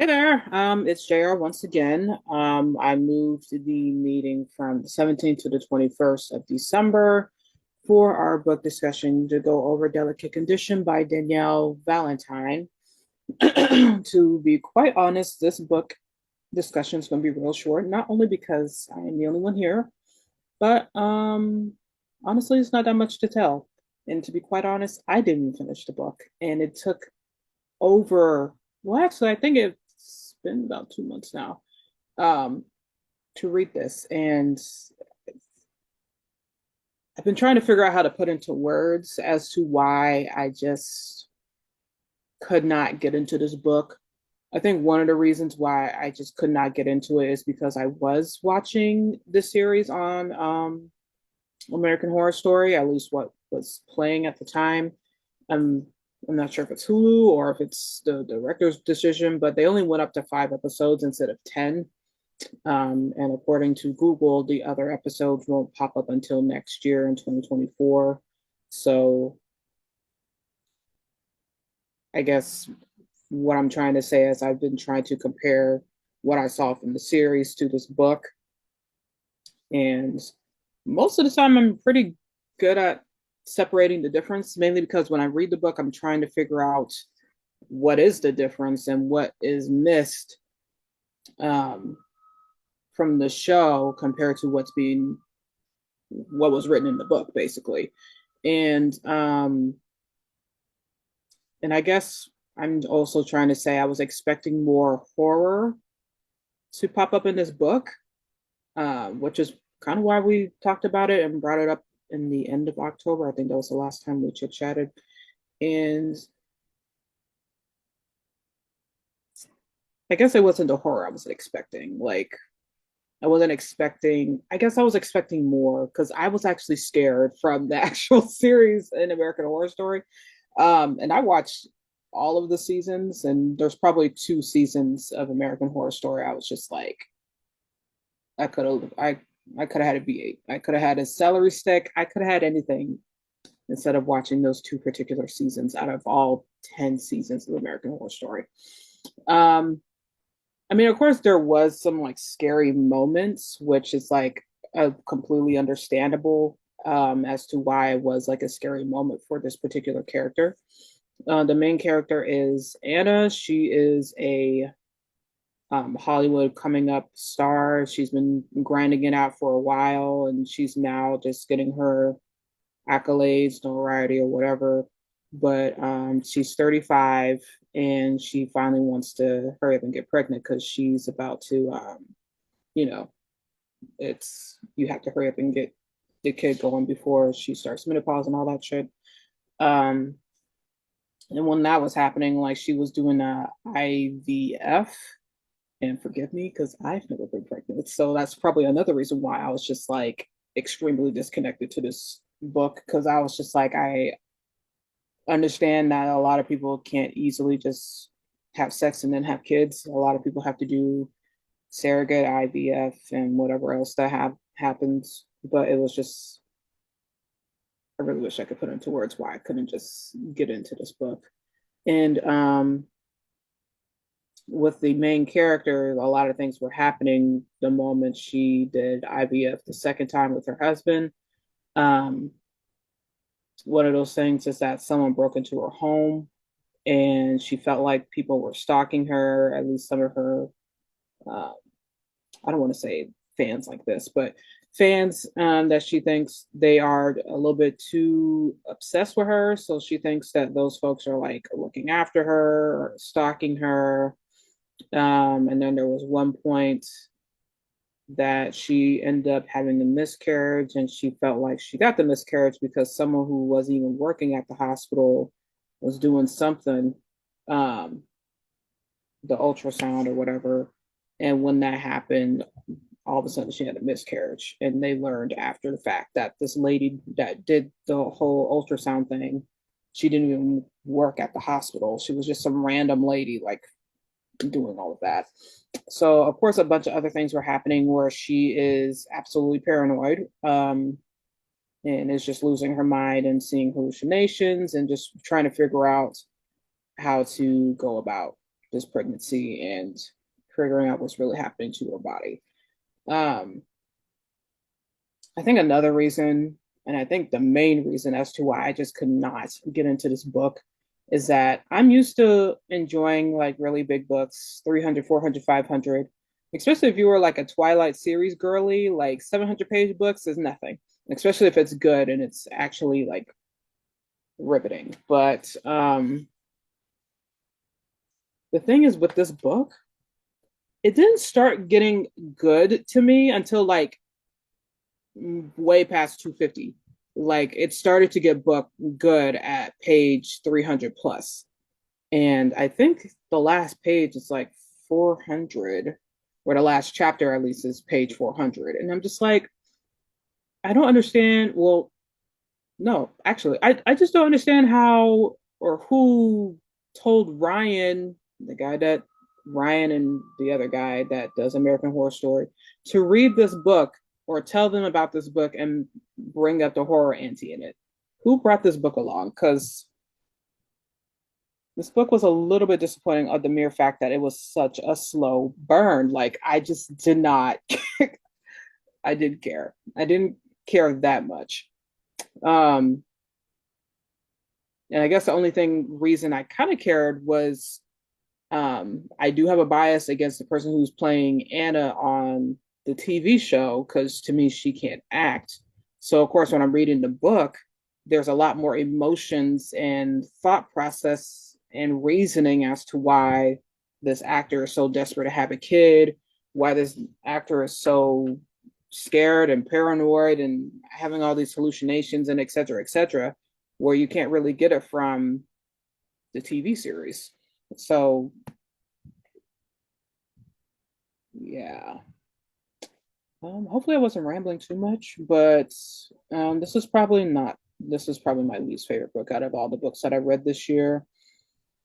Hey there, it's JR once again. I moved the meeting from the 17th to the 21st of December for our book discussion to go over Delicate Condition by Danielle Valentine. To be quite honest, this book discussion is going to be real short, not only because I am the only one here, but honestly, it's not that much to tell. And to be quite honest, I didn't finish the book, and it took over, well, actually, I think it's been about 2 months now um, to read this. And I've been trying to figure out how to put into words as to why I just could not get into this book. I think one of the reasons why I just could not get into it is because I was watching the series on American Horror Story, at least what was playing at the time. I'm I'm not sure if it's Hulu or if it's the director's decision, but they only went up to 5 episodes instead of 10. And according to Google, the other episodes won't pop up until next year in 2024. So I guess what I'm trying to say is I've been trying to compare what I saw from the series to this book. And most of the time, I'm pretty good at separating the difference, mainly because when I read the book, I'm trying to figure out what is the difference and what is missed um, from the show compared to what was written in the book, basically. And and I guess I'm also trying to say I was expecting more horror to pop up in this book, which is kind of why we talked about it and brought it up in the end of October. I think that was the last time we chit chatted. And I guess it wasn't the horror I was expecting. Like, I wasn't expecting, I guess I was expecting more because I was actually scared from the actual series in American Horror Story. And I watched all of the seasons, and there's probably 2 seasons of American Horror Story. I was just like, I could have, I could have had a V8. I could have had a celery stick. I could have had anything instead of watching those 2 particular seasons out of all 10 seasons of American Horror Story. Um, I mean, of course, there was some like scary moments, which is like a completely understandable as to why it was like a scary moment for this particular character. The main character is Anna. She is a Hollywood coming up star. She's been grinding it out for a while, and she's now just getting her accolades, notoriety, or whatever. But she's 35 and she finally wants to hurry up and get pregnant because she's about to, you know, it's you have to hurry up and get the kid going before she starts menopause and all that shit. Um, and when that was happening, like she was doing a IVF, and forgive me because I've never been pregnant. So that's probably another reason why I was just like extremely disconnected to this book because I was just like, I understand that a lot of people can't easily just have sex and then have kids. A lot of people have to do surrogate IVF and whatever else that happens. But it was just, I really wish I could put into words why I couldn't just get into this book. And with the main character, a lot of things were happening the moment she did IVF the second time with her husband. Um, one of those things is that someone broke into her home and she felt like people were stalking her, at least some of her, uh, I don't want to say fans like this, but fans that she thinks they are a little bit too obsessed with her. So she thinks that those folks are like looking after her or stalking her. And then there was one point that she ended up having a miscarriage, and she felt like she got the miscarriage because someone who wasn't even working at the hospital was doing something, um, the ultrasound or whatever. And when that happened, all of a sudden she had a miscarriage. And they learned after the fact that this lady that did the whole ultrasound thing, she didn't even work at the hospital. She was just some random lady, like doing all of that. So, of course, a bunch of other things were happening where she is absolutely paranoid and is just losing her mind and seeing hallucinations and just trying to figure out how to go about. this pregnancy and figuring out what's really happening to her body. Um, I think another reason, and I think the main reason as to why I just could not get into this book is that I'm used to enjoying like really big books, 300, 400, 500. Especially if you were like a Twilight series girly, like 700-page books is nothing, especially if it's good and it's actually like riveting. But the thing is with this book, it didn't start getting good to me until like way past 250. Like it started to get book good at page 300 plus. And I think the last page is like 400, or the last chapter at least is page 400. And I'm just like, I don't understand. Well, no, actually, I just don't understand how or who told Ryan, the guy that Ryan and the other guy that does American Horror Story, to read this book or tell them about this book and bring up the horror ante in it. Who brought this book along? Because this book was a little bit disappointing of the mere fact that it was such a slow burn. Like I just did not, I didn't care. I didn't care that much. Um, and I guess the only reason I kind of cared was I do have a bias against the person who's playing Anna on the TV show because to me she can't act. So of course when I'm reading the book, there's a lot more emotions and thought process and reasoning as to why this actor is so desperate to have a kid, why this actor is so scared and paranoid and having all these hallucinations and et cetera, where you can't really get it from the TV series. So yeah. Hopefully I wasn't rambling too much, but this is probably my least favorite book out of all the books that I read this year.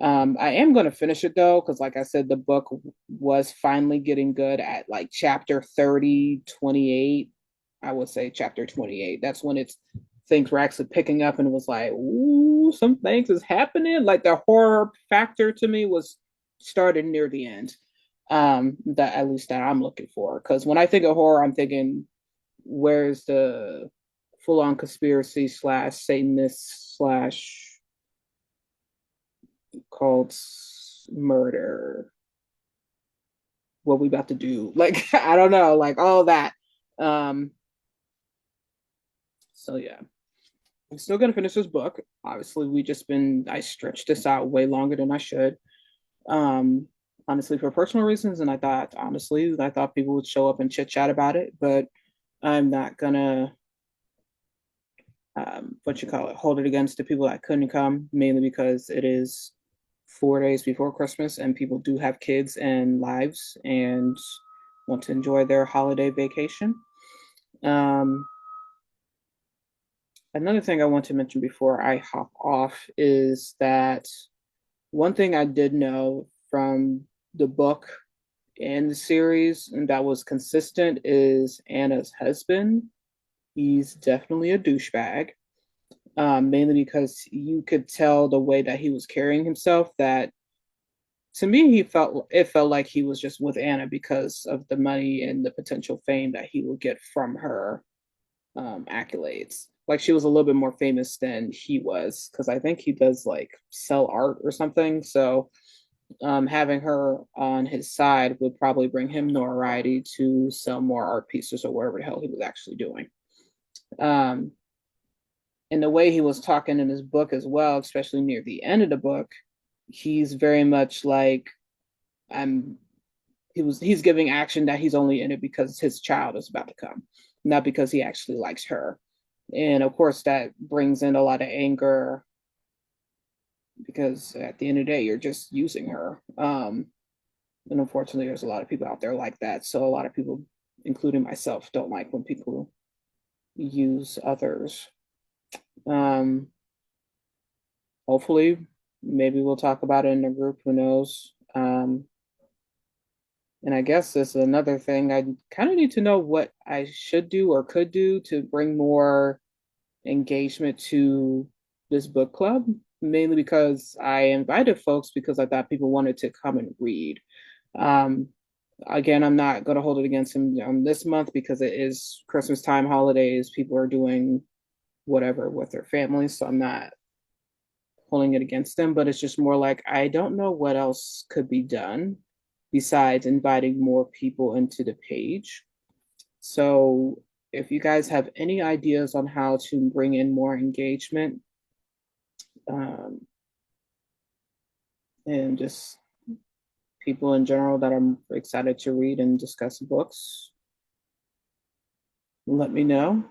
I am going to finish it though, because like I said, the book was finally getting good at like chapter 30, 28. I would say chapter 28. That's when it's things were actually picking up and it was like, ooh, some things is happening. Like the horror factor to me was started near the end. That at least that I'm looking for. Because when I think of horror, I'm thinking, where's the full on conspiracy slash Satanist slash cult murder? What we about to do? Like, I don't know, like all that. Um, so yeah. I'm still gonna finish this book. Obviously, I stretched this out way longer than I should. Um, honestly, for personal reasons, and I thought people would show up and chit chat about it, but I'm not gonna what you call it, hold it against the people that couldn't come, mainly because it is 4 days before Christmas and people do have kids and lives and want to enjoy their holiday vacation. Um, Another thing I want to mention before I hop off is that one thing I did know from the book and the series, and that was consistent, is Anna's husband. He's definitely a douchebag, mainly because you could tell the way that he was carrying himself that to me it felt like he was just with Anna because of the money and the potential fame that he would get from her accolades. Like she was a little bit more famous than he was because I think he does like sell art or something. So having her on his side would probably bring him notoriety to sell more art pieces or whatever the hell he was actually doing. Um, and the way he was talking in his book as well, especially near the end of the book, he's very much like I'm he's giving action that he's only in it because his child is about to come, not because he actually likes her. And of course that brings in a lot of anger because at the end of the day you're just using her. And unfortunately there's a lot of people out there like that. So a lot of people, including myself, don't like when people use others. Um, Hopefully maybe we'll talk about it in the group, who knows. And I guess this is another thing. I kind of need to know what I should do or could do to bring more engagement to this book club. mainly because I invited folks because I thought people wanted to come and read. Um, Again, I'm not going to hold it against him this month because it is Christmas time, holidays. People are doing whatever with their families, so I'm not holding it against them. But it's just more like I don't know what else could be done besides inviting more people into the page. So if you guys have any ideas on how to bring in more engagement, um, and just people in general that I'm excited to read and discuss books, let me know.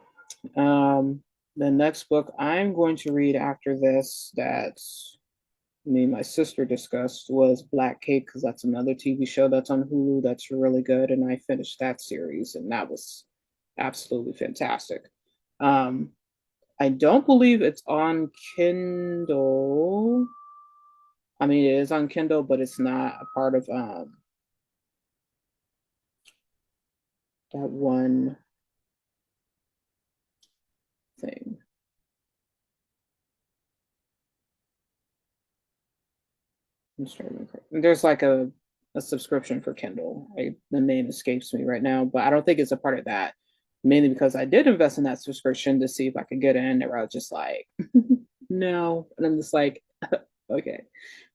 Um, the next book I'm going to read after this that me and my sister discussed was Black Cake because that's another TV show that's on Hulu that's really good, and I finished that series and that was absolutely fantastic. Um, I don't believe it's on Kindle. I mean, it is on Kindle, but it's not a part of that one thing. There's like a subscription for Kindle. The name escapes me right now, but I don't think it's a part of that. Mainly because I did invest in that subscription to see if I could get in, and I was just like, no, and I'm just like, okay.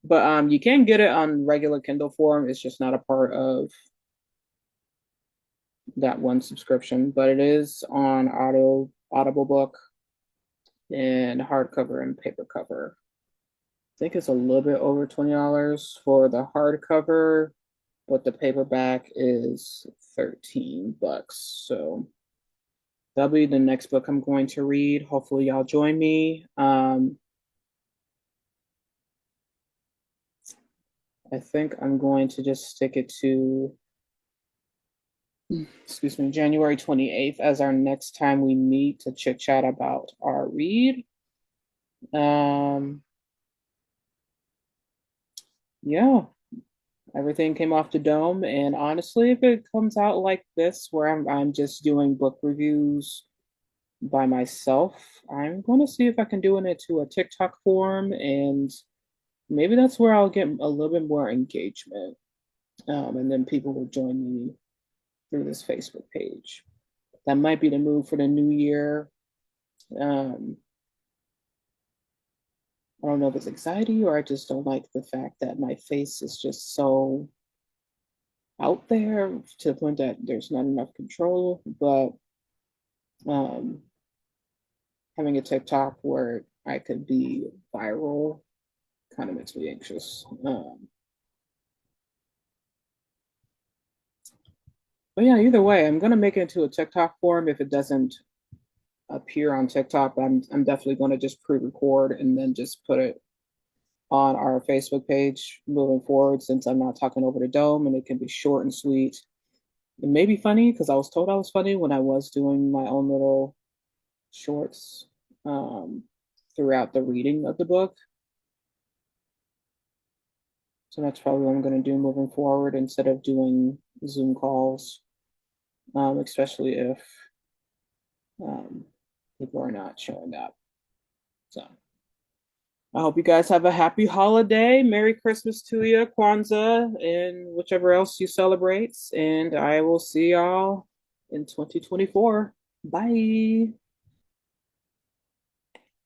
But you can get it on regular Kindle form. It's just not a part of that one subscription, but it is on Audible book and hardcover and paper cover. I think it's a little bit over $20 for the hardcover, but the paperback is $13. So that'll be the next book I'm going to read. Hopefully y'all join me. I think I'm going to just stick it to, excuse me, January 28th as our next time we meet to chit chat about our read. Um, yeah, everything came off the dome. And honestly, if it comes out like this, where I'm just doing book reviews by myself, I'm going to see if I can do it to a TikTok form, and maybe that's where I'll get a little bit more engagement. And then people will join me through this Facebook page. That might be the move for the new year. Um, I don't know if it's anxiety or I just don't like the fact that my face is just so out there to the point that there's not enough control. But um, having a TikTok where I could be viral kind of makes me anxious. But yeah, either way, I'm gonna make it into a TikTok form. If it doesn't appear on TikTok, I'm definitely gonna just pre-record and then just put it on our Facebook page moving forward since I'm not talking over the dome and it can be short and sweet. It may be funny because I was told I was funny when I was doing my own little shorts um, throughout the reading of the book. So that's probably what I'm going to do moving forward instead of doing Zoom calls, especially if um, people are not showing up. So I hope you guys have a happy holiday. Merry Christmas to you, Kwanzaa, and whichever else you celebrate. And I will see y'all in 2024. Bye.